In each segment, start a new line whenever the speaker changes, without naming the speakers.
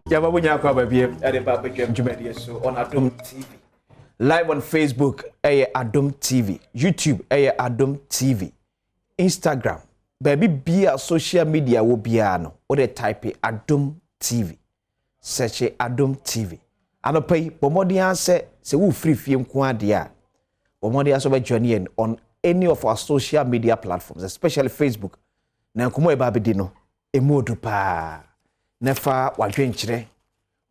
Yababunya kwa baby ade ba betwem dwumadi so on Adom TV. Live on Facebook Adom TV, YouTube Adom TV, Instagram, baby bia social media wo bia no. Or they type Adom TV. Search Adom TV. Anopai bomodian se wo free fiem kwa dia. Bomodian so be join on any of our social media platforms, especially Facebook. Na nkomo e ba be di no emodu pa. Nefa wadwenkyere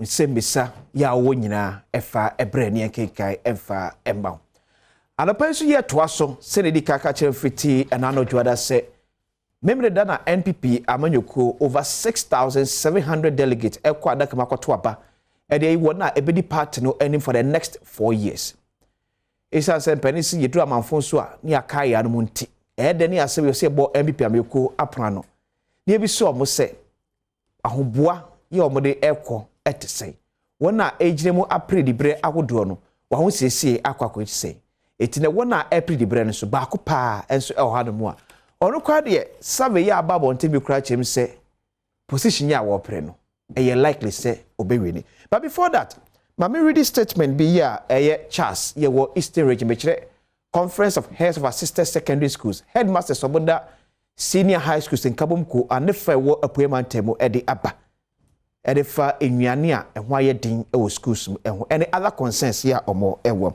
nsembisa ya wo nyina efa ebre ne kenkai efa emba anapan so ye toa so se ne di kaka kire fiti enano juada se memre da na NPP amanyoko over 6,700 delegates ekwa adaka makoto aba e dey wona ebedi party no anim for the next 4 years isa se penisi yedu amanfo so a ne akai ya no munti e de ne ase we se bo NPP amanyoko apra no ne ebi so mo se ahoboa ye omode ekọ etese wona ejiremu apredibre agodo no wa ho siesie akwakọ etese etine wona apredibre no so ba ko pa enso eho no mu a ono kwa de save ye ababo ntebi kura chem se position ya wo pre no eye likely say obeweni. But before that mama read this statement be here Charles ye wo Eastern Region mechire Conference of Heads of Assisted Secondary Schools Headmasters oboda Senior High Schools in Kabumku and nefa wo apuemantemo edi aba edifa ennuane a ehwo aye din e schools ehwo any other concerns here omo ewo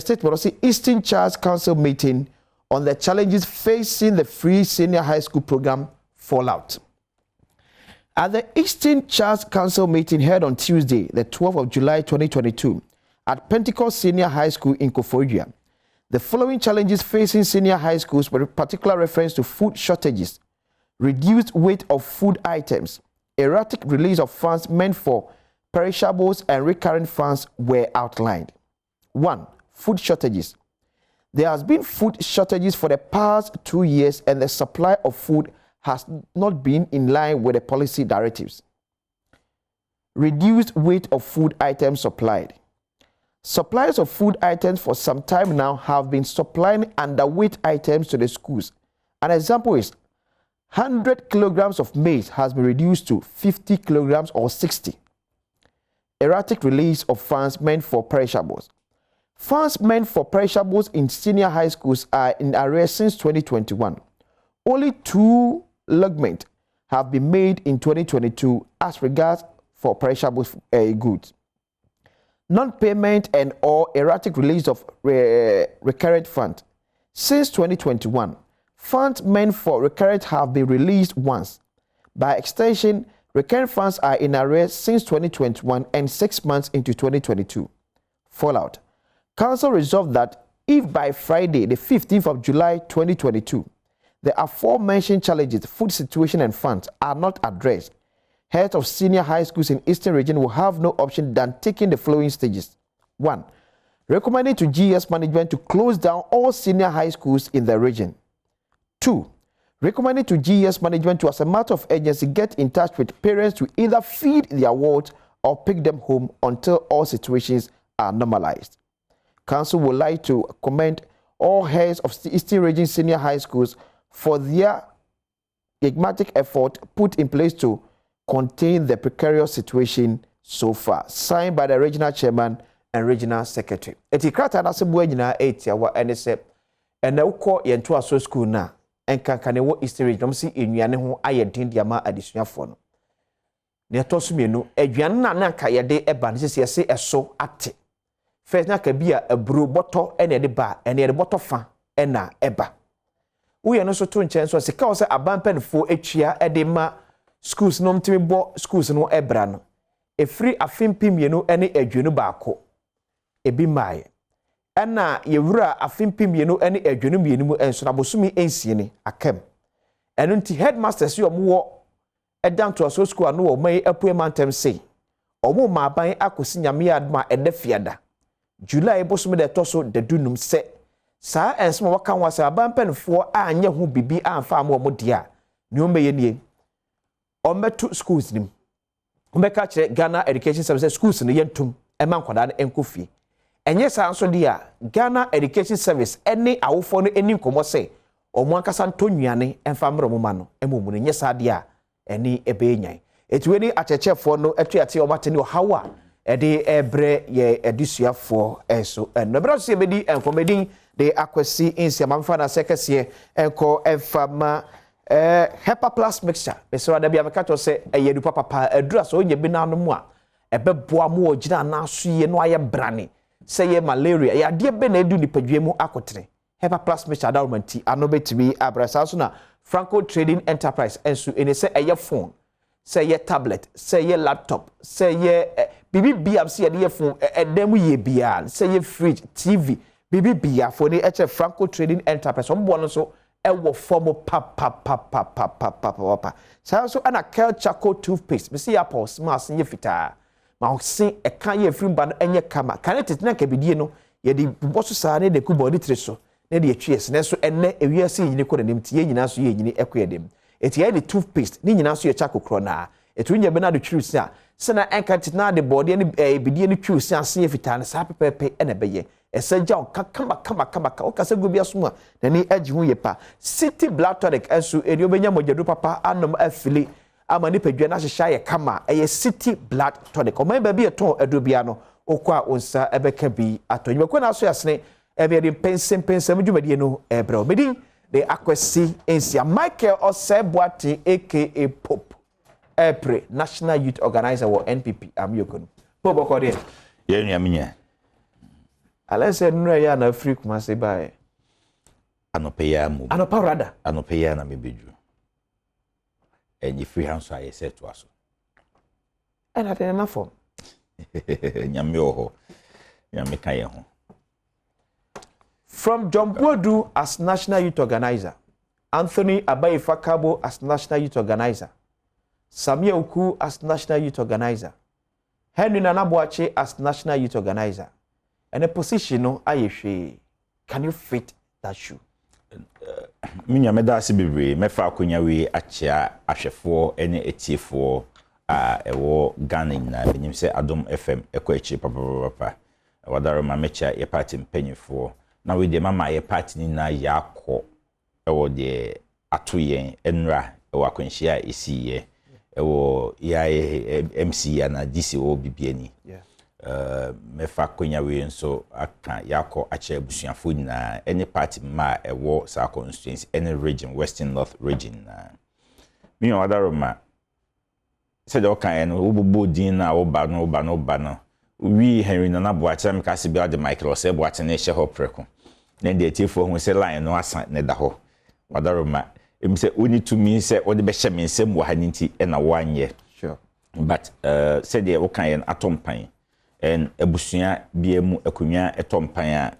state policy Eastern Charge Council meeting on the challenges facing the free senior high school program fallout. At the Eastern Charge Council meeting held on Tuesday the 12th of July 2022 at Pentecost Senior High School in Ampofo-Adjei, the following challenges facing senior high schools with particular reference to food shortages, reduced weight of food items, erratic release of funds meant for perishables and recurrent funds were outlined. 1. Food shortages. There has been food shortages for the past 2 years and the supply of food has not been in line with the policy directives. Reduced weight of food items supplied. Suppliers of food items for some time now have been supplying underweight items to the schools. An example is 100 kilograms of maize has been reduced to 50 kilograms or 60. Erratic release of funds meant for perishables. Funds meant for perishables in senior high schools are in arrears since 2021. Only 2 lodgements have been made in 2022 as regards for perishables goods. Non-payment and or erratic release of recurrent funds. Since 2021, funds meant for recurrent have been released once. By extension, recurrent funds are in arrears since 2021 and 6 months into 2022. Fallout. Council resolved that if by Friday, the 15th of July 2022, the aforementioned challenges, food situation and funds are not addressed, heads of senior high schools in Eastern Region will have no option than taking the following stages. 1. Recommending to GS management to close down all senior high schools in the region. 2. Recommending to GS management to, as a matter of urgency, get in touch with parents to either feed their wards or pick them home until all situations are normalized. Council would like to commend all heads of the Eastern Region senior high schools for their pragmatic effort put in place to contain the precarious situation so far. Signed by the regional chairman and regional secretary. Etikrata na sebuwa nyina etia wa NSF ena uko yentu aso school na enkankane wo Eastern Region si ennuane ho ayedin diama adesuafo no. Ne toso mienu aduane na nanka yede eba ne sese ese eso ate. First na ka bia aburo boto ene de ba ene de boto fa ena eba. Uye no so to nchen so sika wo se abampenfo etwia ede ma schools no mtimi bo schools no ebra no efri afimpimienu ene adwenu baako ebi mai ena yewura afimpimienu ene adwenu mienu mu enso na bosumi ensie ni akam eno nti headmasters yo mo edan to aso school no wo mai apuemantem sei omo ma ban akosi nyame adma edefiada July bosumi de toso de dunum se saa enso waka wasa abampenfo anye ho bibi amfa mo dia ne o meye nie Ombetu schools nim. Ombeka kire Ghana Education Services schools ne yentum ema nkwada ne enkofi. Enye sa nso dia Ghana Education Service ene awofo no eni nkomo se omo ankasa ntonnuane emfa mro mo ma no emomu ne nyesa dia eni ebe nyan. Etweni achechefo no etuate omatene hawa ede ebre ye edisuafo enso no bro se bedi enkomedin de akwasi insiamamfa na sekese enko efama Hepa plus mixture beso da bia meka to se eyedu papa adura so onye bi na no mu a ebeboa mu ogina na so ye no aye brane se ye malaria ya de be na edu nipadwe mu akotere Hepa plus mixture da romanti ano betimi abrasa so na Franco Trading Enterprise enso ene se eye phone se ye tablet se ye laptop se ye bibi bia se ye de phone edem ye bia se ye fridge TV bibi bia for ni eche Franco Trading Enterprise ombo no so ewo form pa so ana kel charcoal toothpaste me see apple smas nye fita ma se e kan ye free ban enye kama kan it na ka bidie no ye di boso sa ne de ku body tre so ne de atwies ne so enne ewiase yini ko dem tie nyina so ye nyini ekwe dem eti ye de toothpaste ni nyina so ye charcoal kro na etu nya be na de twisi a se na enka tit na de body ne bidie ne twisi ase ye fita ne sa pepepe ene beye eseja kama o kase go bia so a nani agi hu ye pa city black tonic enso eri obenya mojedu papa anom afili ama ni padwa na hyehya ye kama eye city black tonic o man ba bi eton adobia no okwa onsa ebeka bi atonyima ko na so yasene ebe de Mpensenpensemu dwumadie no ebre obedi de akwasi ensia Michael Osei Boateng aka Pop Epre National Youth Organizer wo NPP amyokonu Pop ko de
ye nuaminya
Alese nura ya na free kuma se bae.
Anopeya mu.
Anopa rada.
Anopeya na mebeju. Enyi free hands aye set to aso.
Ena de na form.
Nyame oho. Nyame kan ye ho.
From John Bodu as National Youth Organizer, Anthony Abayefakabo as National Youth Organizer, Samia Uku as National Youth Organizer, Henry Nanabuache as National Youth Organizer. And a position no ayehwe, can you fit that shoe?
Minya meda ase bebre mefa akonya we achia ahwefo ene etiefo ewo Ghana na benim se Adom FM ekọ echi papa wadaro ma mecha ye party mpanyefo na we de mama ye party ni na yakọ ewo de atoyen enra ewo akwanhia esiye ewo ya MC ya na DCO bibiani mefa konya we nso aka yakọ ache abusuafo na any party ma ewo sa constituency any region western north region na mi wadaro ma se de okan no obobo din na oba no wi Henry Nanabuache am ka se bi ade Michael Osei Boateng na hye ho preko na de tifo hu se line no asa ne da ho wadaro ma em se oni to me se ode be hye me nsem wo haninti e na wanye
sure
but se de okan atompan en abusua biemu akunwa etompan a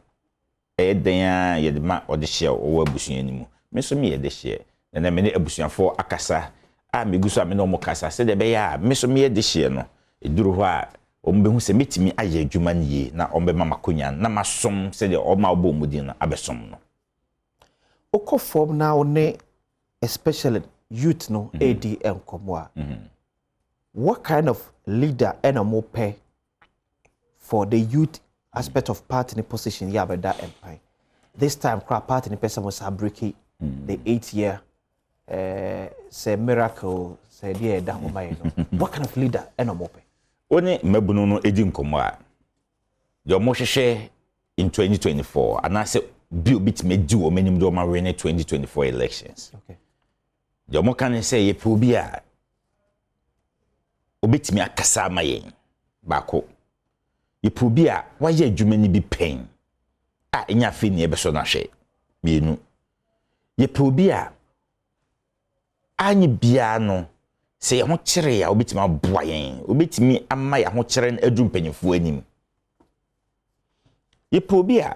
eden a yedema ode hye o abusua nimu me so me yede hye na me ne abusuafo akasa a meguso a me no mo kasa se de be ya me so me yede hye no eduru ho a ombehu se metimi aye adwuma nie na ombe mama konya na masom se de o ma obo mudin na abesom no
oko form now ne especially youth no ADM komwa what kind of leader and a more pay for the youth aspect of party in position yeah but that empire this time crap party in person was breaking the 8-year say miracle say yeah that what kind of leader and a more pay
oni mabunu no edi nkomo a yo mo hwehwe in 2024 anase bi obit medi o manim do ma win 2024 elections
okay
yo mo kan say ye pro bi a obetimi akasa mayen bako ye pro bi a waye adwuma ni bi pen a enya fe ni ebeso na hwe mienu ye pro bi a anyi bia no se ye ho kire ya obetimi aboa yen obetimi ama ya ho kire adu mpanyefo anim ye pro bi a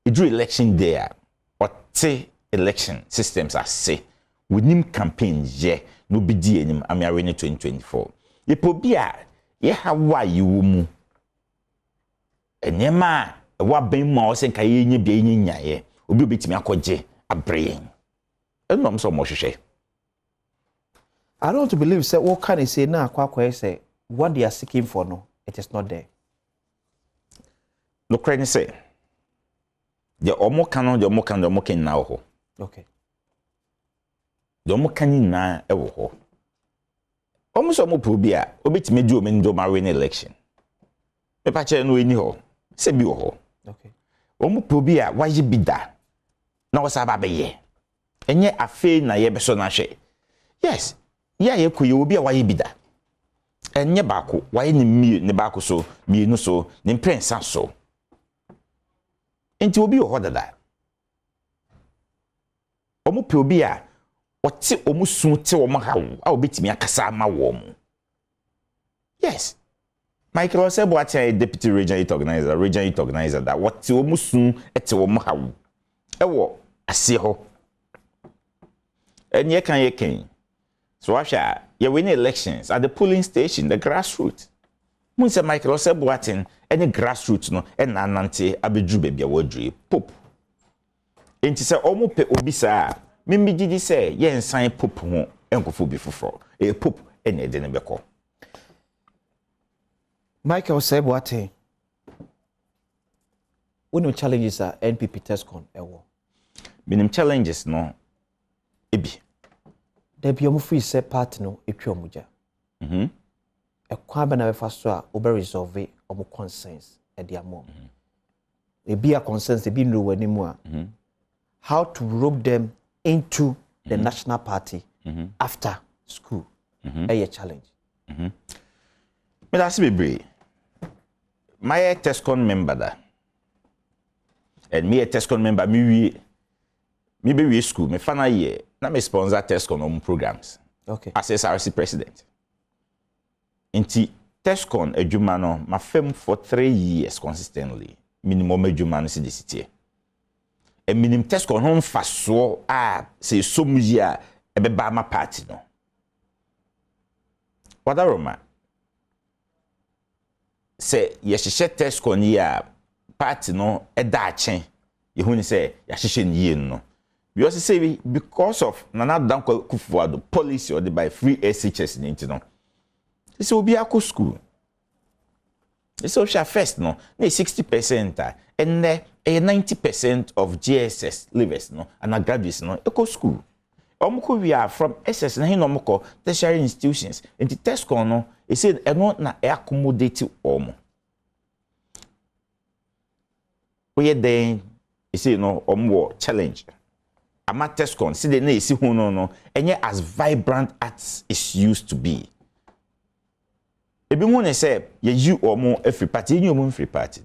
edu election day a ote election systems ase winim campaign je no bidi anim amiawe ni 2024 ye pro bi a ye hawa yiwo mu enema wa ben ma o se nka ye nya bia nyaye obi obetimi akoje abre enom so mo hwehwe
I don't want to believe say what can I say now kwa say what they are seeking for no it is not there
no credit say the omo kan na ho
okay
the omo kan na e wo ho almost omo probia obetime di omendo ma win election me pa che no eni ho se bi ho
okay
omo probia waye bida na wo sa ba be ye enye afe na ye be so na hwe yes ya ye koye obi a waye bida enye baako waye ni mi ne baako so mi no so ne prensa so enti obi ho dada omo probia ote omo sun te omo hawo a obetimi akasa ma wo mo yes Osei Boateng deputy regional youth organizer that what omo sun ete omo hawo ewo ase ho enye kan ye kan so after you win elections at the polling station, the grassroots. Mun say Osei Boateng any grassroots no and nanante abeju baby awadre pop. Enti say omo pe obi sa mimi gidi say ye nsan pop ho enkofo bi foforo. E pop ene de ne beko.
Osei Boateng. When you challenges are NPP Tescon ewo.
Minim challenges no ebi.
There be omo free say part no etwa omuja. E kwa ba na be fa so a obe resolve omo concerns e dia mom. E be a concerns e be no wani mu a. How to rope them into the national party after school. A challenge.
Me that's be my Tescon member da. And me a Tescon member me be school me fana year na me sponsor Tescon on programs.
Okay.
As SRC president. Inti Tescon adwuma no ma fam for 3 years consistently. Minimum adwuma no si de city. E minim Tescon hon faso a se somuji a ebe ba ma party no. Wadaroma. Se yehye Tescon ya party no eda achen. Yehuni se yehye niye no. We also say because of Nana Danko Kufuado policy or the by free SHS in no. This will be a school. This social first no. 60% and 90% of GSS leavers no and graduates no eco school. Omko we are from SS na hinomko tertiary institutions. And the Tescon no it said na accommodate omo. We then it say no omo challenge. Ama Tescon see the na see who no enye as vibrant as it used to be. Ebi mo ne say ye you omo every party you omo free party.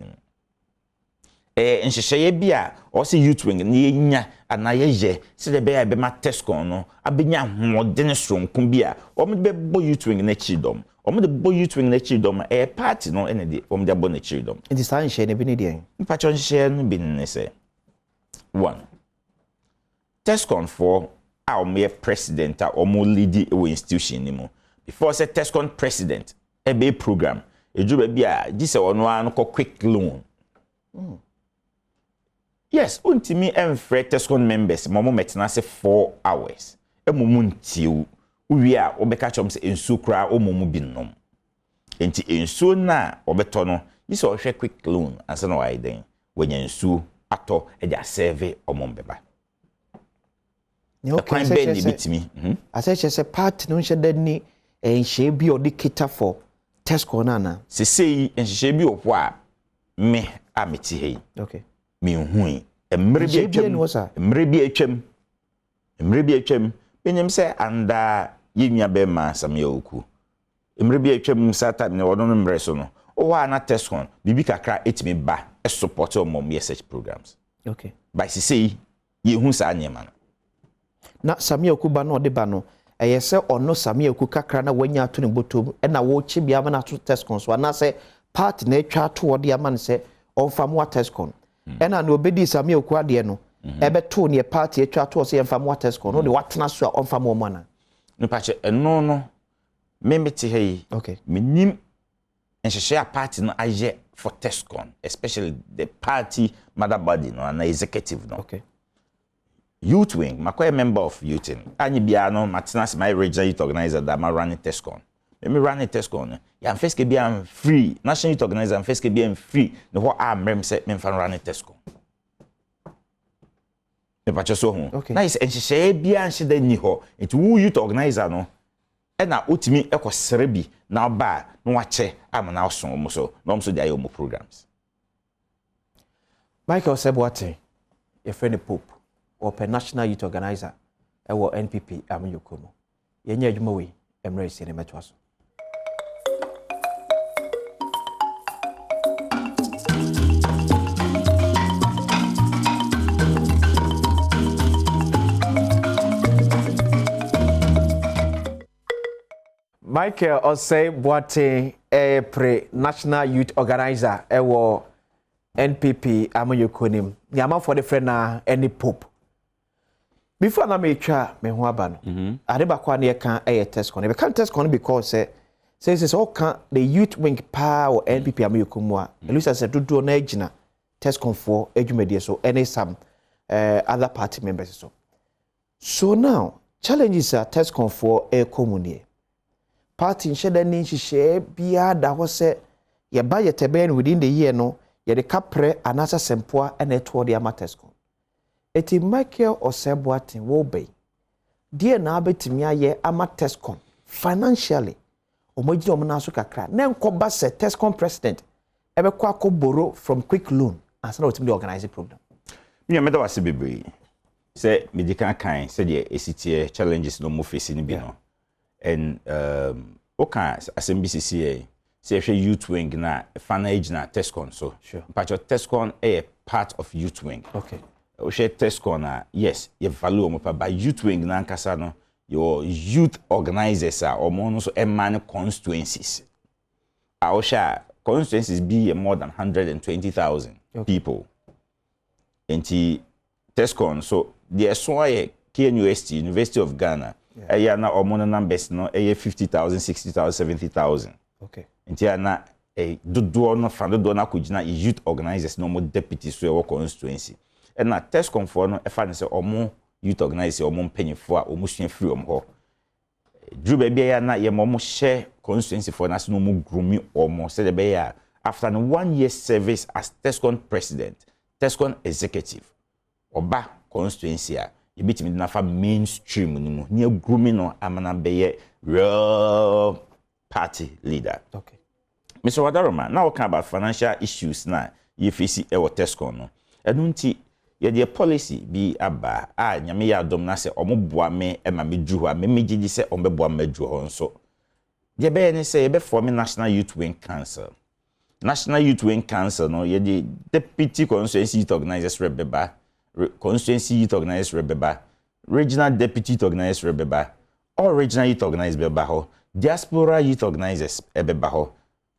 Nhyehyeye bia o say youth wing na yenya ana ye see the be be ma Tescon no abenya hoden sonko bia omo be bo youth wing na chidom. Omo de bo youth wing na chidom party no ene de omo de bo na chidom.
It is an share ne bi ne de.
Mpacho nhyehyeye no bi ne say 1 Tescon for our mere president or more lead institution anymore. Before say Tescon president, a program, a job be a this one quick loan. Yes, untimi emfre Tescon members, momo metna say 4 hours. E mumuntiu, we are obekachom se ensu kra o momu binom. Enti ensu na obetono, this all share quick loan, and so no I then when you ensu ato e dia serve o mombeba.
Okay, I say part no shede ni enhye bi odikita for Tescon nana.
Se sei enhye bi opo a me ameti hei.
Okay.
Me hui. Emre bi atwam. Benyem se anda yenya be ma samya oku. Emre bi atwam sata me wono no mre so no. O wa na Tescon bibi kakra etimi ba e support o mom research programs.
Okay.
By se sei ye hu sa anyema.
Na Samia Okuba no de ba no eye se ono Samia Oku kakra na wanya ato ne botom e na wo chi bia ma na to Tescon so na se part na atwa to wo de ama se onfa mo Tescon e na no obedi Samia Oku ade no e be to ne part atwa to se enfa mo Tescon no de watena so a onfa mo mo na
no pa che eno no memeti hei
okay
minim enhyehyɛ a party no aye for Tescon especially the party mother body no and executive no
okay
youth wing, my member of youth wing. Any biano, Matinas, my regional youth organizer that I'm running Tescon. Let me run a Tescon. Yeah, I'm first be free. National youth organizer, I'm first be free. The whole arm set me for running Tescon. The patch so home.
Okay.
Nice, and she say, be and she then you ho. It's who youth organizer no. na utimi ekosere bi na ba na wache ama na oso omo so na omo so dey omo programs.
Michael Osei Boateng, your friend the Pope, or national youth organizer, or NPP Amuyokomo. Yenye adwuma emre isi ne metwa so. Michael Osei Boateng, national youth organizer, NPP Amuyokonim. Yama for the friend na any Pope. Before na me twa me ho aba no. Ade ba kwa na ye kan test con. We can test con because say all can the youth wing power NPP Amuyokomu a. Elusa say dodo na agina test con for adwumade so any some other party members so now challenges are test con for community. Party nhyeda ni nhyehyɛ bia da ho sɛ ye budget ben within the year no ye de kapre anasa sempoa na eto de amatesco eti Michael Osei Boateng wo be die na abetimi aye amatesco financially omogire omna so kakra na enkoba se tescom president ebekwa akọ borrow from quick loan and so ultimately organize the program
me meda wase bebre say medical kind say the esitie challenges no mo face ni bi no and okay as MBCCA say youth wing na fan age na tescon so
sure
but your tescon a part of youth wing
okay
o share tescon na yes you value mo pa by youth wing na nkasa no your youth organizers are or no so man constituencies our share constituencies be more than 120,000 people enti tescon so the so KNUST University of Ghana na omono numbers no 50,000 60,000 70,000
okay
ntia na dodo no fa dodo na kugina youth organizers no mo deputies so e constituency and na tescom for no e fa ne se omo youth organizers omo mpanyefo a omo sua free ho dru ba bia na ye mo share constituency for na no mo grumi omo se de be ya after 1 year service as tescom president tescom executive oba constituency a you bit me na fa mainstream ni mu ni grumi no amana be ye real party leader.
Okay.
Mr. Wadaroma, now talk about financial issues na you face e Tescon no. Enunti ye the policy bi aba nyame ya Adom na se omoboa me e ma medru ho a me megidi se ombeboa medru ho nso. Ye be ne se ye be form National Youth Wing Council. National Youth Wing Council no ye the deputy constituency youth organizers rebeba, constituency youth organizers rebeba, regional deputy youth organizers rebeba, or regional youth organizers beba ho. Diaspora youth organizers ebeba ho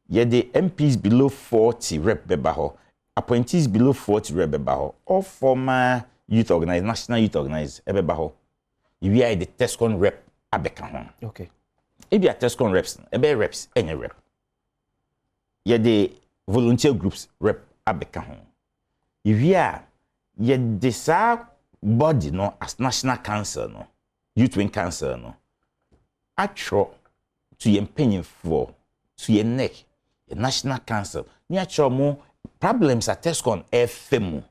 ye the MPs below 40 rep beba ho appointees below 40 rep beba ho all former youth organizers national youth organizers ebeba ho we are the tescon rep abeka ho
okay
if you are tescon reps ebe reps any rep ye the volunteer groups rep abeka ho we are ye the sa body no as national council no youth wing council no atro to your penny for to your neck the national council ni atro mo problems at tescon fm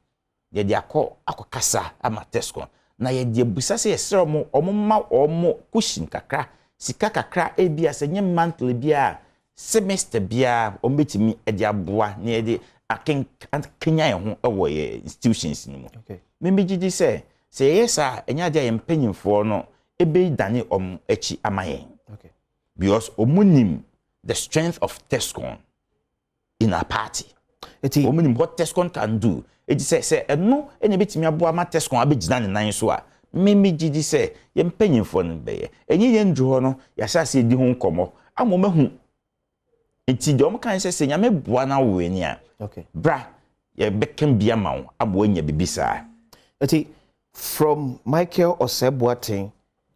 ye dia akokasa ama tescon na ye dia busa se yesere mo omma omo cushion kakra sika kakra ebia se nye monthly bia semester bia ombetimi e dia boa na ye de aken kenya ye ho ewo ye institutions ni mo
okay
memegidi se yesa enya dia ye mpanyimfo no ebe dane echi amaye
okay
because omunim the strength of Tescon in our party. Omunim what Tescon can do. It say no any betimi aboa ma Tescon abegina ne nan so a meme gidi say ye mpanyimfo no be ye enyi ye ndwo no ya sha se di ho nkomo amomahu enti de om kan say nyame boa na wo ani a
okay
bra ye bekem bia ma wo abo anya bibisa
eti from Michael Osei Boateng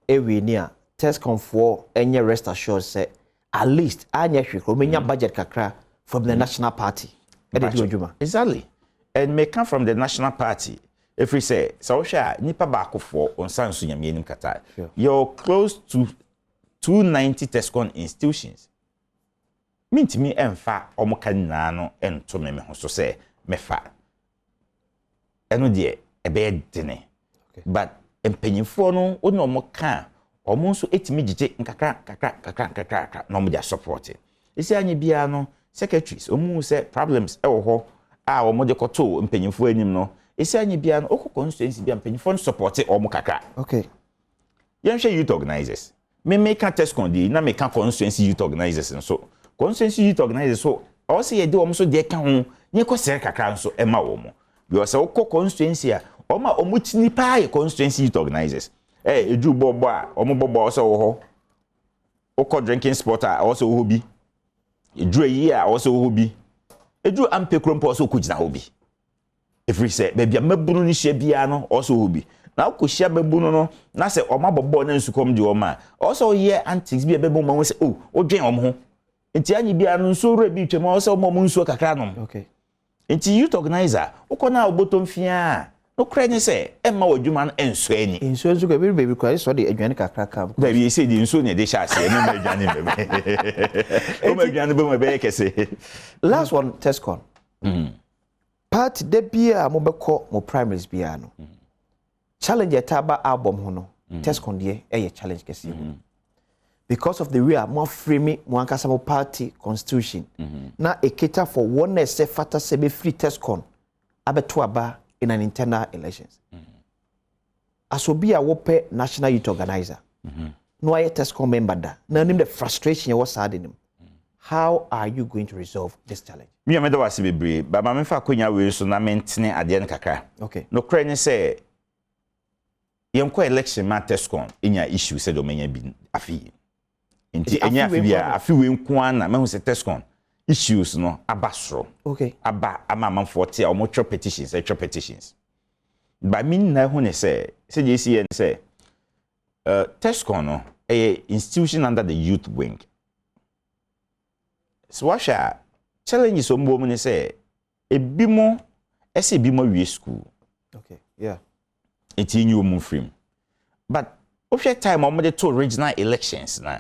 ewe ni a Tescom for any rest assured say at least anya hwekro menya budget kakra from the national party
exactly and may come from the national party if we say so sha nipa ba akofo onsan so nyame anim kata you're close to 290 Tescon institutions mintimi emfa omoka nyina no ento me ho so say mefa eno de ebe dene but empanyimfo no ono omoka omo nso etimi gije nkakra no mo dia support esi anye bia no secretaries omu say problems e wo ho a omo de koto mpanyimfo anim no esi anye bia no okọ constituency bia mpanyimfo no support omo kakra
okay
yenhwe youth organizers me make test con di na make constituency youth organizers so constituency youth organizers so o say ye de omo so de ka ho nye ko sere kakra nso e ma wo mo because okọ constituency a omo tini pa ye constituency youth organizers eju bobo a omo bobo o so wo ho okọ drinking sport a o so wo bi eju eyi a o so wo bi eju ampe krompo o so ko gina ho bi every say baby mabunu ni hye bia no o so wo bi na ko hye mabunu no na se omo bobo na nsukom di oma o so ye antics bia bebo ma wo se o dwen omo ho enti anyi bia no nso re bi twem o so omo nsuo kakra no
okay
enti youth organizer ukọ na obotom fia no kra ni se emma wadwuma no enso ani
enso nso ka baby kwa so de adwane kakra ka
baby e say di nso ne de sha ase enu ma adwane bebe o ma adwane be ma be kese
last one Tescon part de bia mo beko mo primaries bia no challenge etaba album ho no Tescon de e challenge kese because of the way more frame mo ankasa mo party constitution na a cater for one say fata se be free Tescon abeto aba in an internal elections asobi a wope national youth organizer no aye Tescon member da na nim the frustration you was sad in him how are you going to resolve this challenge
me ameda wase bebre ba ma mefa konya we so na mentene ade ne kakra
okay
no kra ni say yenko election ma Tescon enya issue se do menya bi afi nti enya afi bia afi we nko ana ma hu se Tescon issues no abasro
okay
aba amamfo te a omo petitions ba min na hu ne se JCN say Tescon no a institution under the youth wing so washa challenges ombo mu ne say ebimo ese ebimo wie school
okay yeah
enti nyu omu frame but ofia time omo de to regional elections no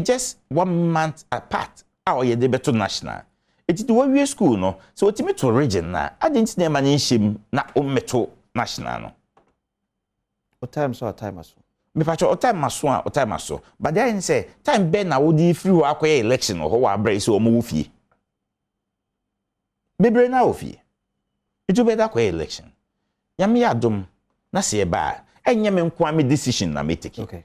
just 1 month apart how ye de beto national eti de wie school no so otimi to region na adenti na manye nhim na ommeto national no
o time aso
me pacho o time aso but then say time be na wodi free wo akoye election ho wa bra so omo wo fie bebre na wo fie itu be da akoye election yam ya Adom na se e ba enye me nko am decision na me take
okay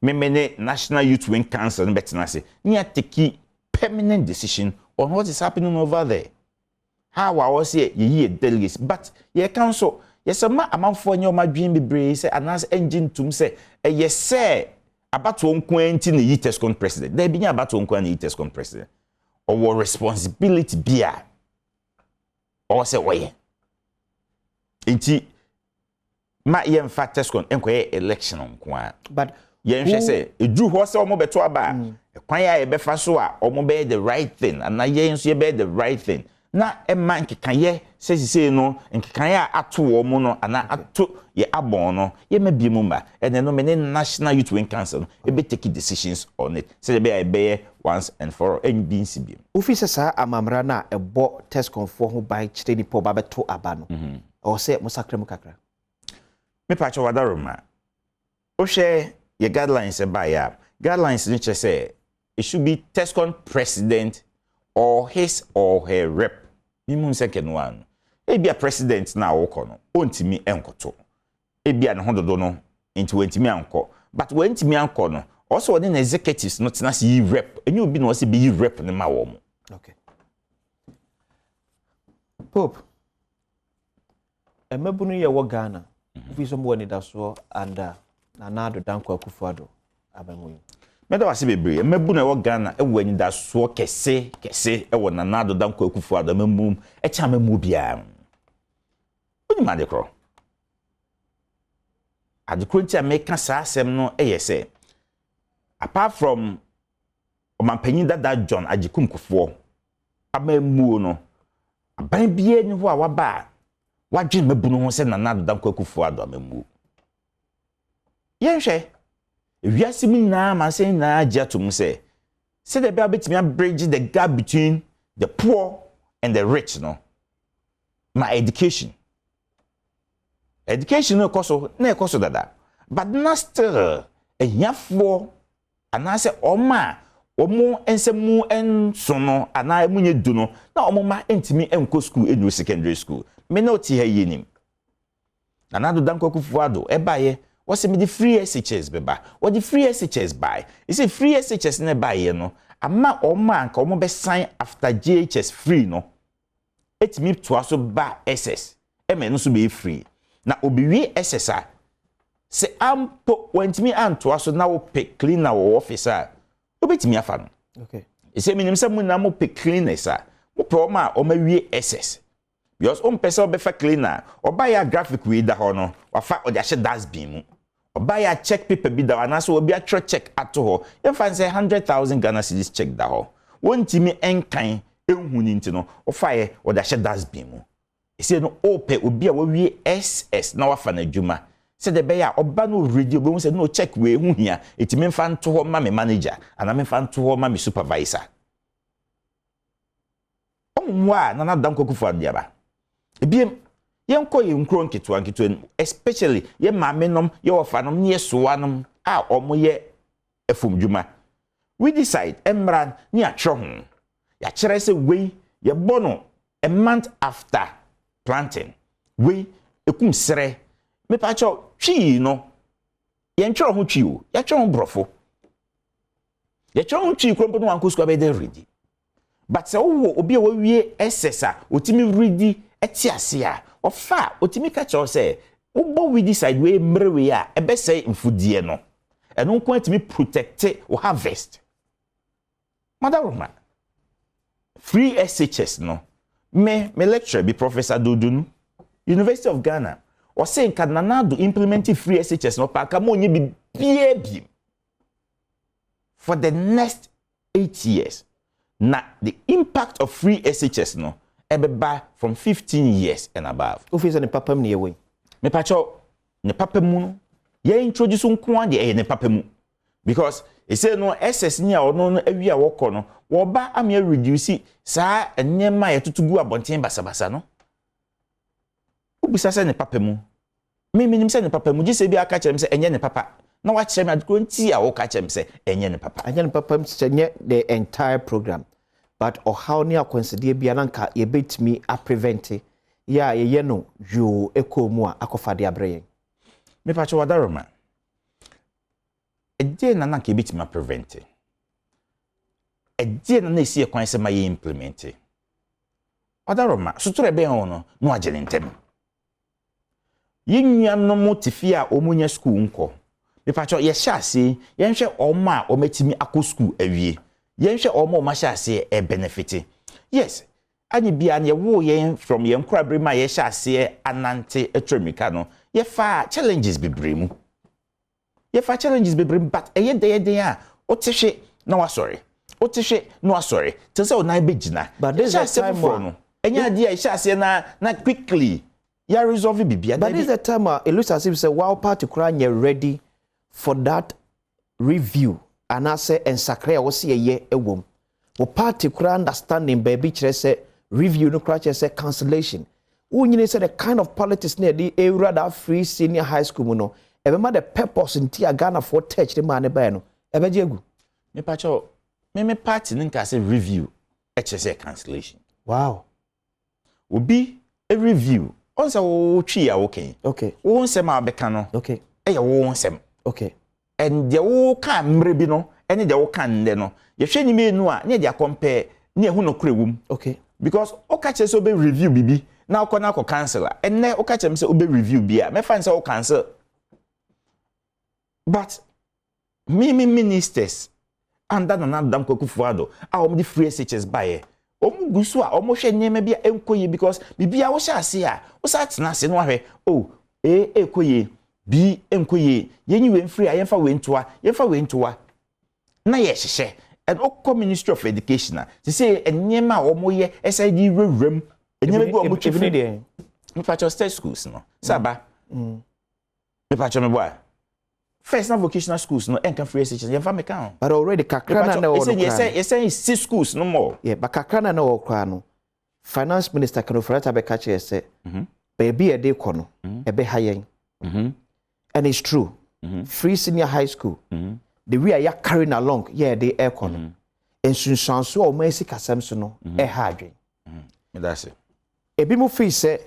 me National Youth Wing Council no betina say near take permanent decision on what is happening over there. How I was say ye delegates, but ye council yes ma amanfo nye o madwin bebre say anas engine tum say yes say about one kwenti na yi Tescon president. There be nya about one kwenti na yi Tescon president. Or responsibility bia. Or say oye. Enti ma ye mfa Tescon enkoye election nko
but
yenhwe say edu ho say omo beto aba kwan ya ye befa so a omo be the right thing and na ye nso ye be the right thing na emma nkekan ye say no nkekan ya ato omo no ana ato ye abon no ye mabie mu ma ene no me National Youth Wing Council e be take decisions on it say be once and for all en bi nsibiem
officer sa amamra na ebo Tescon for ho by chire ni po ba beto aba no o say musakra mu kakra
me pa cho wadaroma o hwe ye guidelines ya guidelines ni che say it should be Tescon president or his or her rep minimum second one e bia president na woko no ontimi enkoto e bia ne hododo no into ontimi anko but when ontimi anko no also within executives not na see rep enyu obi no say be rep ne ma wo mo
okay Pope emabunu ye wo Ghana ofi so mo ni da so and na Adom danko Ampofo-Adjei abamu
meda wase bebre emabunu e wo Ghana e wo ani da so kese e wo na Adom danko Ampofo-Adjei amamum e cha amamu bia oni ma de kro nti America sa asem no e yese apart from omampanyin dada John Ajikum Kufuor amamu no aban bia ni ho a waba wadwen mabunu ho se na Adom danko Ampofo-Adjei amamu yenhwe ewiasimi na ma say na agiatum say the be betimi bridge the gap between the poor and the rich no my education education no koso na ekoso dada but na still ehiafo anase oma omo ensemu ensono ana emunye du no na omo ma entimi enko school enu secondary school me na oti ha yenim na do danko kufuado ebaye wose me the free SHS beba what the free SHS buy you see free SHS na baye no ama oma anka omo be sign after JHS free no etimi to aso ba SS eme no so be free na obiwi SS a se ampo wentimi anto aso na wo pick cleaner wo officer obetimi afa no
okay
ise minim se mu na mo pick cleaners a wo pro ma o ma wie SS because pese obefa cleaner oba ya graphic we da ho no wafa o dia she dustbin mu oba ya check paper bi da na so obi atro check ato ho e fan say 100,000 Ghana cedis check da ho wontimi enkan ehunu nti no ofa ye o dia she dustbin mu ise no ope obi a wo wie SS na wafa na djuma se de be ya oba no ready obi se no check we hu hia etimi mfa nto ho ma me manager ana me mfa nto ho ma me supervisor omwa na dan kokufu dia ba ebiem yenko ye nkro nketwa especially ye maamenom ye ofanom ne ye soanom a omo ye efumdwuma we decide emran ni atwe ho ya kire se we ye bono a month after planting we ekum sere me pa cho twi no ye ntwe ho twi o ya twe ho brofo ye twe ho twi krompo no wanko sku abede ready but se wo obi a wawie SSA otimi ready etiase a ofa otimi ka cho se wo we decide we mrewe a ebe say mfudie no eno nko atimi protect o harvest madaroma free SHS no me lecturer be Professor Dodunu University of Ghana o say nka nanado implement free SHS no pa ka mo nye bi biem for the next 8 years na the impact of free SHS no ebeba from 15 years and above.
Officer ne papam ne yewe.
Me pacho ne papam no ye introduce nko ade ne papam because e say no SS ni a ono no awi a woko no wo ba am ye reduce saa enyema ye tutugu abonten basabasa no. Obisa se ne papam me minim se ne papam gi se bi aka chem se enye ne papa na wa chem adkro nti a wo ka chem se enye ne papa.
Enye ne papam se the entire program. But or how near consider biananka ye bet me a prevent ya ye no you echo mua akofade abreye
me pacho wadaroma ejje na nanka bit me prevent ejje na na esi ekwan se ma ye implement wadaroma sutore be hono no agene ntem yinnua no motifi a omunya school nko me pacho ye hyase ye nhwe oma o matimi akọ school awie yenhwe omo mashase e benefit yes ani bia ne wo yen from yen krabre ma ye hyase anante etwemika no ye fa challenges bebremu but eye de a otehwe na wasori otehwe na wasori te se onai begina
but this is time
no enya de a hyase na quickly ya resolve bibia
but this is the time it looks as if say wow party kra nye ready for that review and I say and sacre was see a year ewom. Wo party kura understanding baby chere say review no kura chere say cancellation. Unyine say the kind of politics near the area that free senior high school no. Ebe the purpose in tia Ghana for touch the man ebe no. Ebe jegu.
Me pacho me party nka say review e chere say cancellation.
Wow.
Obi a review. Once wo twi ya okay.
Okay.
Wo nsem a beka no.
Okay.
E ya wo nsem.
Okay.
And the wo kan mre bi no ene the wo kan nde no ye hwe ni menu a ne dia compare ne ehu no krewum
okay
because o ka che so be review bibi na akọ na akọ cancel ene o ka che me se o be review bi a me fan se o cancel but me ministers under na Adam Kokufuado a o di free SHS baye o mu gusu a o mo hwe nyema bi a enkoye because bibi a wo hye ase a wo sa tena se no ahwe oh ekoye bi enkoye yenyi we free a yemfa we ntoa na ye hyehye and o Ministry of Education to say enyema a omoye SID rewrem enyema bi o mo twe
de
me patch state schools no saba me patch me boy first na vocational schools no enka free SHS yemfa me kan
but already kakrana na wo
you say 6 schools no more
yeah but kakrana na wo kra no finance minister Kanofrata be catch say baby a day kono ebe hayen and it's true free senior high school the way I carrying along they air kono and sunsan so o mesi kasem so no ha adwen
that's it
ebi mo free say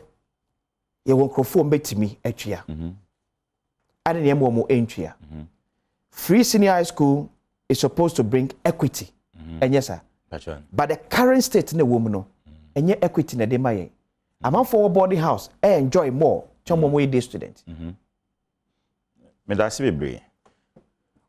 ye won krofo mbetimi atwia ade ne mo entwia free senior high school is supposed to bring equity and yes sir but the current state na wo mu no enye equity na de maye among for boarding house enjoy more chomo mo day student
me da se bebre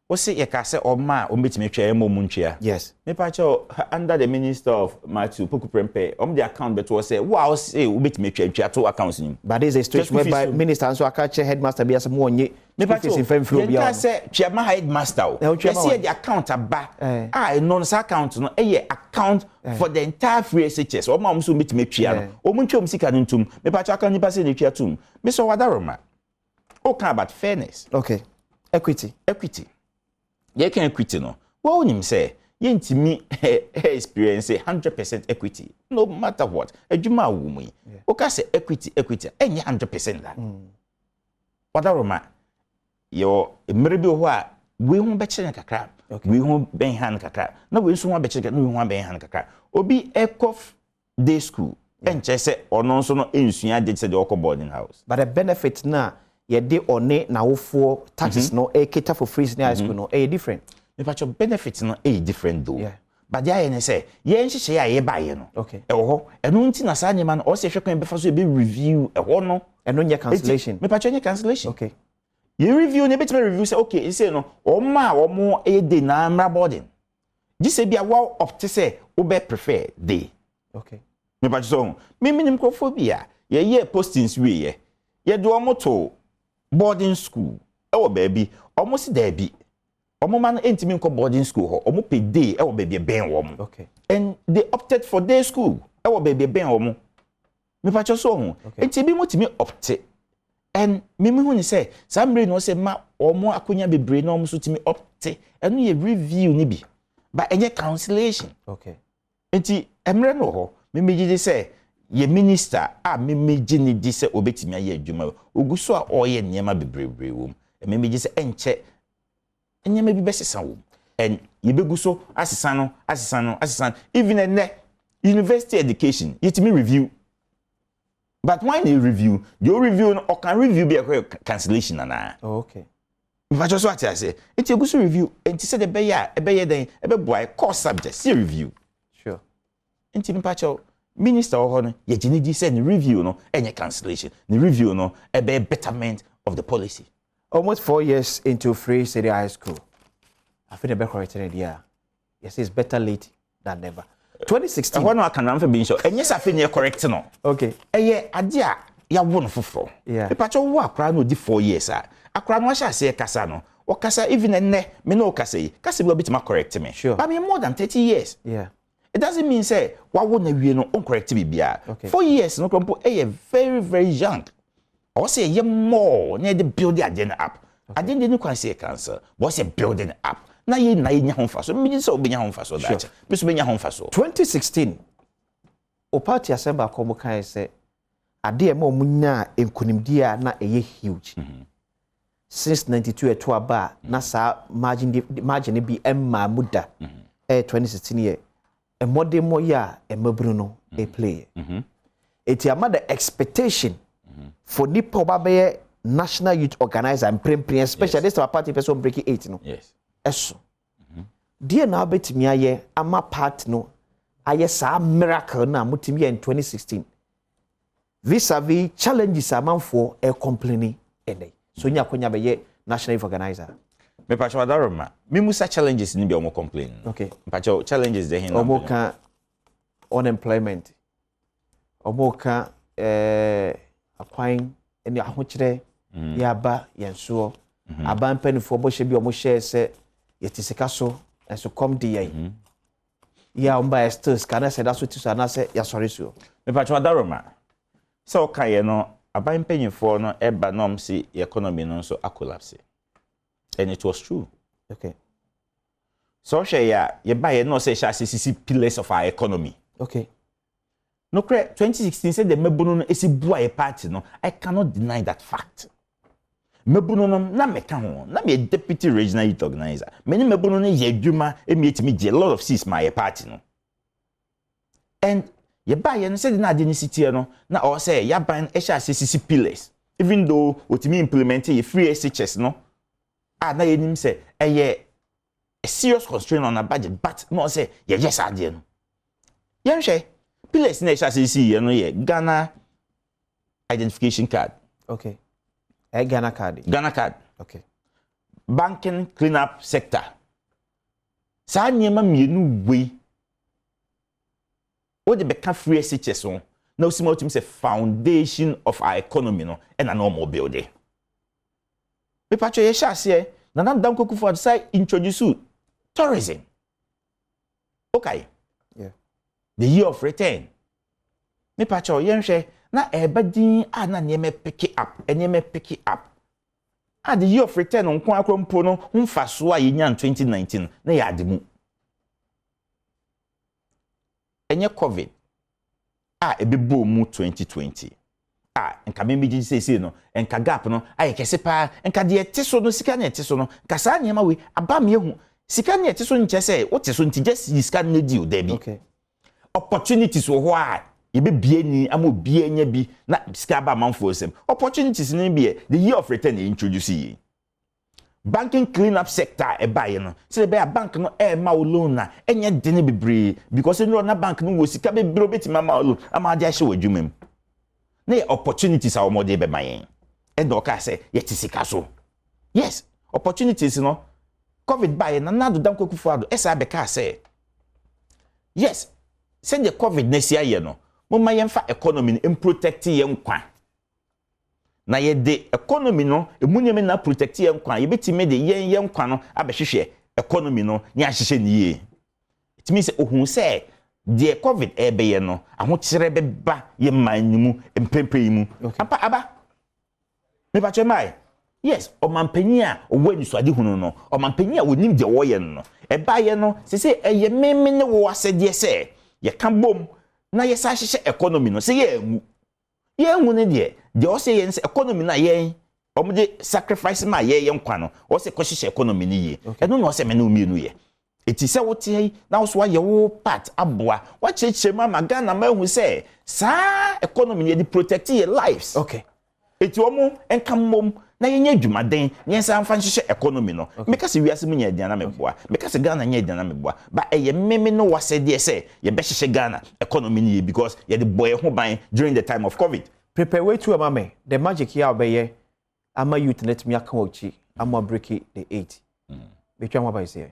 o se ye ka se o ma o metimi twa emo mu ntwia
yes
me pa cho under the minister of Matthew Pokuprempe the account but was say wow say o metimi twa to accounts nim
but there is a situation whereby minister so aka che headmaster bi as mo onye
me pa cho
influence
bi say chairman headmaster o see the account aba non sa account no account for the entire free SHS o ma so metimi twa no o mu ntwom sika no ntum me pa cho aka nipa se ne twa tum me so wadaroma o kan about fairness
okay equity
ye can equity no well him say ye ntimi experience 100% equity no matter what adwuma wo mu o ka say equity enye 100% that wadaroma yo emere bi ho a we hu be kire kakra we hu ben han kakra na we so hu be kire na we hu ben han kakra obi ekof day school enche say ono nso no ensua de say the boarding house
but the benefit na ye de one na wo for taxes no cater for free senior high school no different
me pa cho benefit no different though but there you say ye nhihye ya ye ba ye no
okay
e wo ho eno nti na sa nyema no o se hwekwan be fa so be review e ho no
eno nye cancellation
me pa cho nye cancellation
okay
ye review ne betime review say okay say no o ma o mo de na mra boarding ji se bia wo opt say wo be prefer day
okay
me pa cho so me minim crofobia ye postings we ye do o moto boarding school ewo baby almost there be omo man entimi nko boarding school ho omo pe day ewo baby ben wo mo
okay
and they opted for day school ewo baby ben wo mo me pa cho so ho enti bi motimi opt and me hu ni say sambre no say ma omo akonya bebre na omo so timi opt eno ye review ni bi but enye cancellation
okay
enti emre no ho me meji say ye minister me meji ni di se obetimi aye adwuma oguso a oye niema bebrebre wom me meji se enche niema bi besesa wom and ye beguso asesa no even in university education yetimi review but when you review your review no or can review be a cancellation na
okay
if just what I say it eguso review enti se de be ya den boy course subject see review
sure
enti me pacho minister ho no ye gini di say the review no any cancellation the review no a betterment of the policy
almost 4 years into free senior high school I feel the better corrected idea yes it's better late than never 2016
one I can am be sure and yes I feel you correct no
okay
ade a ya won foforo
yeah
pacho wo akra no di 4 years akra no sha say kasa no o kasa even enne me no kasa yi kasa bi obitima correct me
sure
but me more than 30 years
yeah
it doesn't mean say wawo na wie no uncorrect bibia 4 years no kompo very very young or say ye more near the build the agenda up agenda ni kwan say cancer but say building up na ye nya ho fa so me say obenya ho fa so that be so benya ho fa so
2016 o party assembly akomo kan say ade e ma omunya enkunimdia na eye huge since 92 eto aba na sa margin bi emma muda 2016 year a modern mo ya a mabruno a play. It's the expectation for nipa obabe national youth organizer and prem especially this our party person breaking 8 no.
Yes.
Eso. Dear na betimi aye ama part no aye sa miracle na mutimi in 2016. Vis-a-vis challenges amanfo e complaining ene. So nya konya be national youth organizer.
Me pacho adaroma me musa challenges ni be omo complain
okay
pacho challenges de hin
omo ka unemployment omo ka akwan ene ahokyere ya ba yenso aban panifo bo hye bi omo hye se yetisika so enso come di yan ya omba estos kana se da so ti so na se ya sorry so
me pacho adaroma so kaye no aban panifo no eba nom si economy no so collapse. And it was true.
Okay.
So, ye buy no say CCC pillars of our economy.
Okay.
No cre 2016 said the mebuno no esi bua a party no. I cannot deny that fact. Mebuno no na meka ho na me deputy regional youth organizer. Many mebuno no ye adwuma emi me a lot of seats my party no. And ye buy and said na de ni city no na or say ya ban e sha CCC pillars. Even though otimi implement ye free SHS no. Na ye nim say a serious constraint on a budget, but no say ye just ade no. Yen hwe pillars na sha CCC ye no ye Ghana identification card.
Okay. A Ghana card.
Ghana card.
Okay.
Banking cleanup sector. Sa nyema mienu we. What the beka free SHS on. Now see what say foundation of our economy no and a normal building. Me patcho ye sha se na na Danko Kufuor say introduce tourism. Okay.
Yeah.
The year of return. Me patcho ye hwe na ebadin na nyeme pick it up. Nyeme pick it up. The year of return on kwa akrompo no mfaso a yenya 2019 na ya ademu. Enye COVID ebebo mu 2020 enka memiji say no enka gap no kese pa enka de etiso no sika na etiso no ka sa nyema we aba me hu sika na etiso nche say wote so nti just sika na di o da bi.
Okay.
Opportunities wo ho yebe bie ni amo bie nya bi na sika ba manfo sem opportunities ni bie the year of return introduce yi. Banking cleanup sector buy no say be a bank no ma loan na enye dene bebre because no na bank no wo sika bebre obetima ma loan ama ade ahye wadwumam na opportunities are more dey be mayen e do ka say yeti sika so. Yes, opportunities no COVID buy na do Danko Kufuor esa be ka say yes send the COVID next year no mo ma yemfa economy in protect yen kwa na ye de economy no emunyeme na protect yen kwa ye betime de yen kwa no abehwehwe economy no ni ahyehye ni ye. It means ohun say de COVID ebe no ahokyere beba ye manimu empempe mu apa aba me ba chemai. Yes, omampanyi a owani so ade hunu no omampanyi a wonim de wo ye no eba ye no se eye meme ne wo asede se ye ka bom na ye sa hyehye economy no se ye emu ye emu ne de o say yense economy na ye omde sacrifice ma ye nkwa no o say kohyehye economy ni ye eno no o say me na umienu ye eti se wote na wo so ye wo part aboa wa chechire ma Ghana ma hu say sa economy ni de protect your lives.
Okay.
Eti omo enka mom na yenye adwumaden yensa amfa hyehye economy no meka se wiase munya aduana meboa meka se Ghana nya aduana meboa ba eye meme no wase de se ye be hyehye Ghana economy ni because ye de boy ho ban during the time of COVID.
Prepare way to mama the magic here obeye ama youth let me aka ochi ama break the 8 betwa mo ba say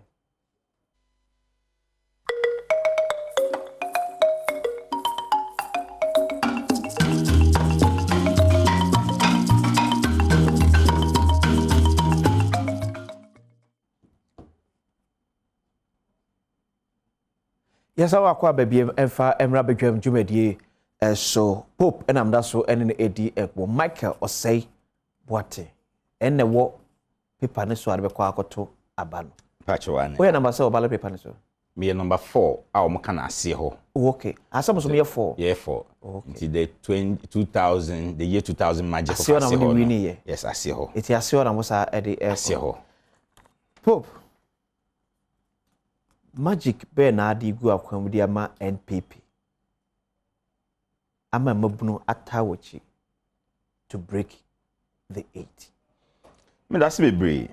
Yes, our kwa baby emfa emra bedwam dwumadie so Pope enamda so ene edi ekwo Michael Osei Boateng ene wo paper ne so ade bekwa akoto abano
Pacho ane
we number so bala paper ne so
me number 4 a o mka na ase ho.
Okay, asam so me 4
yeah 4
okay.
Until the 2000 the year 2000 magic of
ase ho no.
Yes, ase ho
iti ase ho na mo sa ede
ase ho
Pope magic be na adi gu akwamudi ama NPP ama mabunu atawochi to break the 8.
Me that's bebre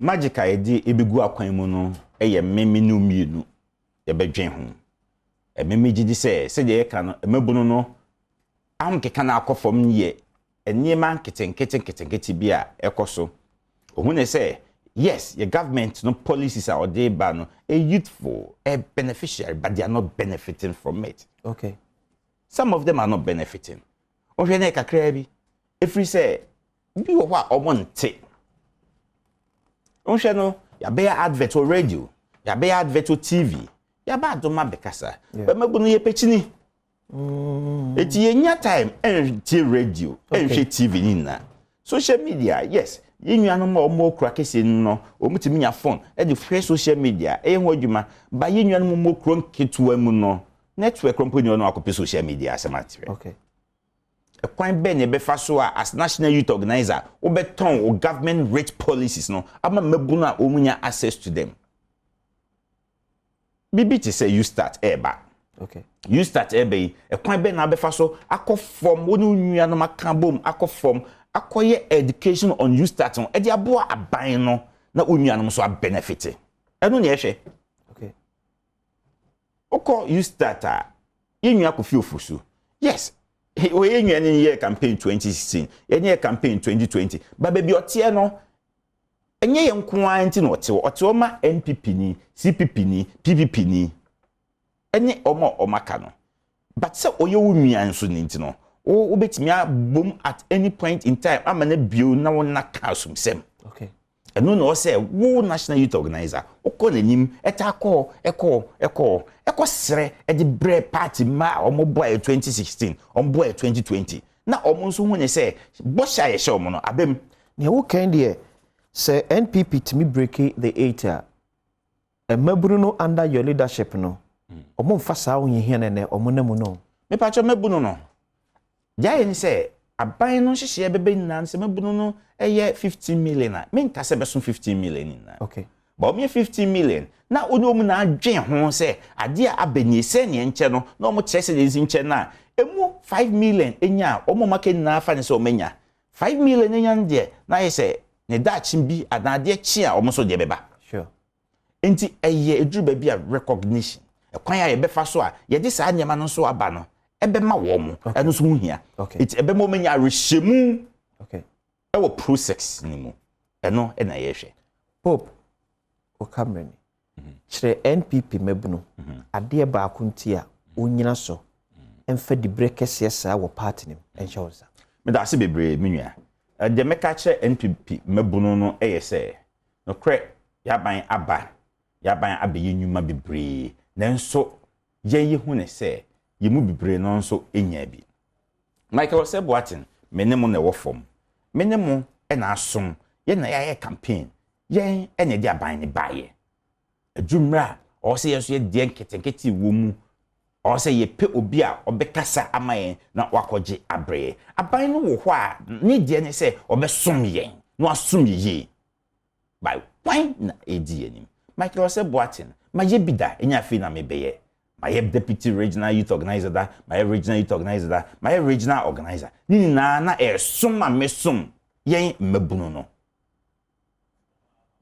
magic a edi ebegu akwan mu no eye meme no mienu ye bedwen ho meme gidi se de ka no mabunu no amkeka na akofom ye eniema nkete bi a ekoso ohune se yes, your government no policies are they ban a youthful, a beneficiary, but they are not benefiting from it.
Okay.
Some of them are not benefiting. Oshene kakrebi. If we say, you are what I want to. Osheno, ya be advert or radio, ya be advert or TV, ya ba do ma bekasa. But mabunu ye pechini. Eti yenya time and radio, and TV nina. Social media, yes. Yenuanu ma omo kura kese no omutimi nya phone e de free social media e ho adwuma ba yenuanu mo kuro nketua mu no network company no akope social media asematere
okay
kwan be ne be fa so as national youth organizer wo beton o government rate policies no ama mabu na omunya access to them bibi ti say you start eba
okay
you start eba e kwan be na be fa so akofom woni nua no maka bom akofom akoye education on you start no e de aboa aban no na onua no so a benefit eno ne ehwe
okay
oko you start yenua ko fi ofusu yes we yenua ni year campaign 2016 yenua campaign 2020 ba baby otie no enye ye nko anti no ote ma NPP ni CPP ni PPP ni enye omaka no but say oye wunua nso ni nti no wo betimi abom at any point in time amana bio na wona ka asumsem
okay
eno no say wo national youth organizer okọ nanim etako eko sere e de bre party ma omoboy 2016 omoboy 2020 na omo nso hu ne say bosha ye hye omo no abem
ne wo kan de say NPP to me break the 8 maburu no under your leadership no omo mfa saa wo yehia ne omo namu no
me pa cho mabunu no jaye ni say aban no hye bebe nnan se mabunu no eye 15 million na me nka se beso 15 million na
okay
ba me 15 million na oni omu na adwen ho se ade a abani se ne nche no na omo kire se de nche na emu 5 million enya omo make na afa ne se omenya 5 million enya nde na ye se ne dachi bi adade chi a omo so de beba
sure
enti eye eduru ba bi a recognition ekwan ya ye befa so a ye de sa nyama no so aba no ebe ma wo mo eno so hia enti ebe mo menya rehemu
okay
ewo process ni mu eno na ye hwe
Pope Okamreni chire NPP mabunu ade ba akunti a onyina so emfa di brekese sa wo party nim enhawza
me da se bebre menua de meka chire NPP mabunu no se no kre yaban abaye nyuma bebre nanso ye hu ne se ye mu bebre no nso enya bi Osei Boateng menemu na wo fom menemu na asom ye na ya campaign ye ene di aban ne baye adwumra o se yeso ye de nketenketi wo mu o se ye pe obi a obekasa amaye na wakoje abre aban no wo ho a ne de ne se obesom ye no asom ye by why na edi enim Osei Boateng ma ye bida enya fi na mebeye my deputy regional youth organizer da my regional youth organizer da my regional organizer ni na sum me sum yen mabunu no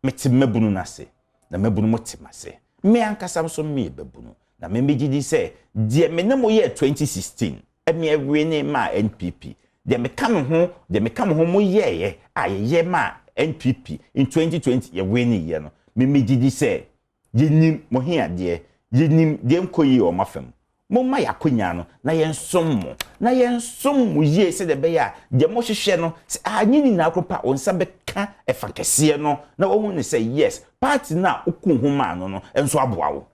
meti mabunu na se na mabunu motimase me ankasa so me babunu na me megidi se de me ne mo ye 2016 emi ewe ne ma NPP de me kam ho mo ye ye ma NPP in 2020 ye we ne ye no me megidi se yenim mo hia de yenim de nkoyi o mafam momma yakonya no na yensom mo ye se de be ya de mo hwehwe no anyini na akropa onsa beka efa kese no na wo hu ne say yes party na okun homa no enso aboa wo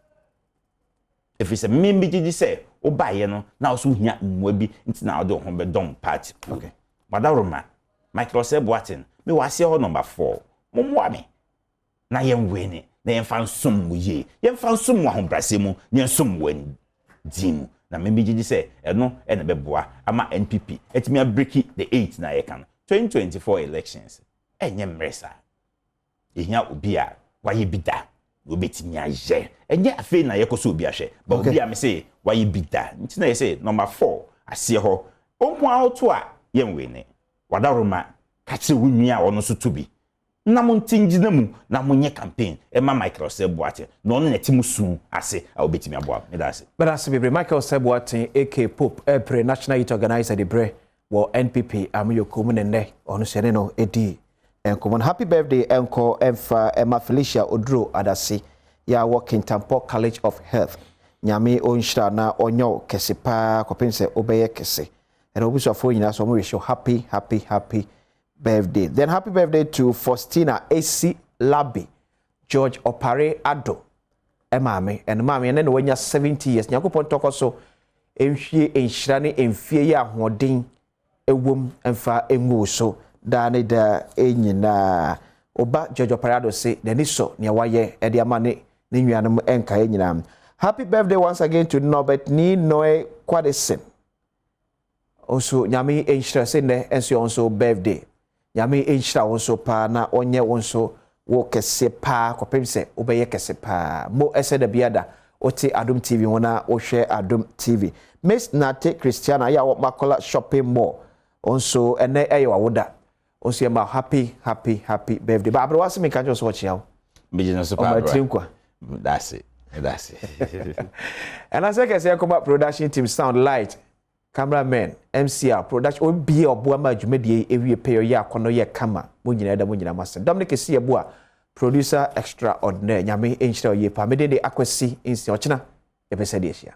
if it's a member di say o baye no na so hia mwa bi ntina ode ho be dom party okay madaroma Osei Boateng me wase ho number 4 momwa me na yenwene na yemfa nsum mu ye yemfa nsum wa hombrase mu ne nsum wani dimu na membeji di se eno ene beboa ama NPP etimi abreaki the 8 na ye kan 2024 elections enye mresa ehia obi a waye bida obetimi aje enye afi na ye koso obi ahwe ba obi a me se waye bida nti na ye se number 4 ase ho onko auto a yemwene wadaroma kache wunua ono so tubi na mo ntingina mu na mo nye campaign e ma Osei Boateng no no netimu su ase a obetimi aboa me da ase
bedase bebre Osei Boateng AK Pope pre national youth organizer de bre wo NPP amayo komune ne ono sene no edi enkomo happy birthday enko emfa Emma Felicia Odro adase ya working Tampo College of Health nyame onhira na onyo kese pa kopense obeye kese and obuso afo nyina so mo wish you happy birthday. Then happy birthday to Faustina AC Labi, George Opare Adom, Emame, and Mammy, and then when you're 70 years, Nyakupon talk so, Enhie Enshirani Enfie ya Hodin, a womb and fa emu so, Dani da Enyina, Oba George Opare Adom say, Deniso, Nyawaye, Ediamane, Ninuanum Enka Enyinam. Happy birthday once again to Norbert Ni Noe Kwadesen. Also, Nyami Enshra Sende, Enso also birthday. Nyami Enshra also pa na onye also wo kese pa kwapemse obeye kese pa. Mo ese de biada oti Adom TV wana o share Adom TV. Miss Nate Christiana ya wo makola shopping mall. Also ene eyo awoda. Also yema happy birthday. Ba abro wase me kanjo so watch yawo.
Bijino so pa. That's it.
And as I can say, come up production team, sound light, cameraman, MCR, production, or be a boa majumedi, every pair ya kono ya kama, munina master. Dominic is a boa, producer extraordinary, Yami Enshra ye, permitted the aquacy in Sochina, the Pesadia.